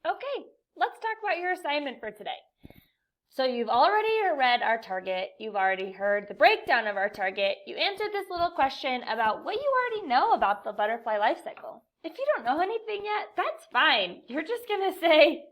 Okay, let's talk about your assignment for today. So you've already read our target, you've already heard the breakdown of our target, you answered this little question about what you already know about the butterfly life cycle. If you don't know anything yet, that's fine. You're just going to say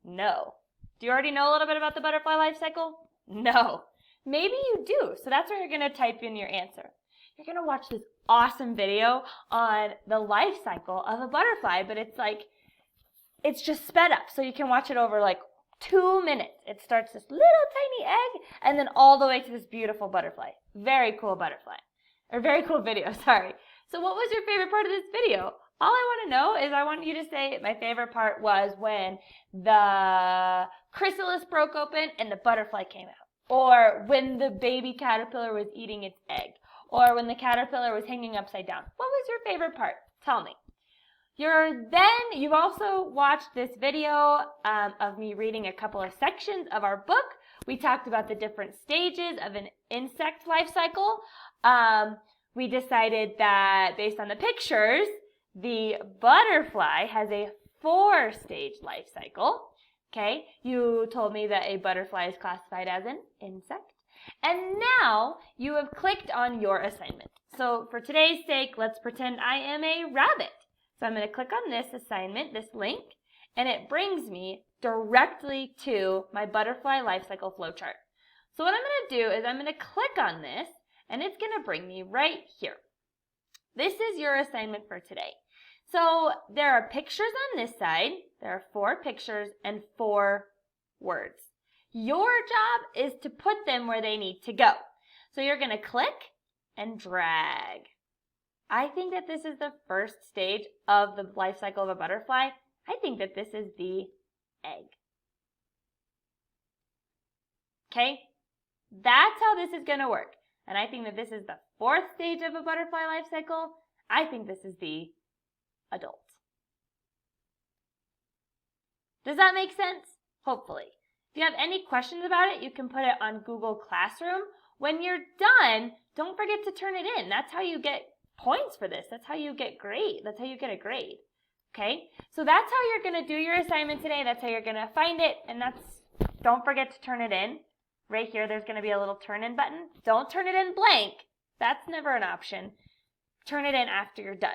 no. Do you already know a little bit about the butterfly life cycle? No. Maybe you do, so that's where you're going to type in your answer. You're going to watch this awesome video on the life cycle of a butterfly, but it's just sped up, so you can watch it over like 2 minutes. It starts this little tiny egg and then all the way to this beautiful butterfly. Very cool butterfly. Or very cool video, sorry. So what was your favorite part of this video? All I want to know is I want you to say my favorite part was when the chrysalis broke open and the butterfly came out. Or when the baby caterpillar was eating its egg. Or when the caterpillar was hanging upside down. What was your favorite part? Tell me. You've also watched this video of me reading a couple of sections of our book. We talked about the different stages of an insect life cycle. We decided that based on the pictures, the butterfly has a 4-stage life cycle. Okay, you told me that a butterfly is classified as an insect. And now you have clicked on your assignment. So for today's sake, let's pretend I am a rabbit. So I'm going to click on this assignment, this link, and it brings me directly to my butterfly life cycle flowchart. So what I'm going to do is I'm going to click on this, and it's going to bring me right here. This is your assignment for today. So there are pictures on this side. There are 4 pictures and 4 words. Your job is to put them where they need to go. So you're going to click and drag. I think that this is the first stage of the life cycle of a butterfly. I think that this is the egg. Okay? That's how this is going to work. And I think that this is the 4th stage of a butterfly life cycle. I think this is the adult. Does that make sense? Hopefully. If you have any questions about it, you can put it on Google Classroom. When you're done, don't forget to turn it in. That's how you get points for this. That's how you get grade. That's how you get a grade. Okay? So that's how you're going to do your assignment today. That's how you're going to find it. And don't forget to turn it in. Right here, there's going to be a little turn in button. Don't turn it in blank. That's never an option. Turn it in after you're done.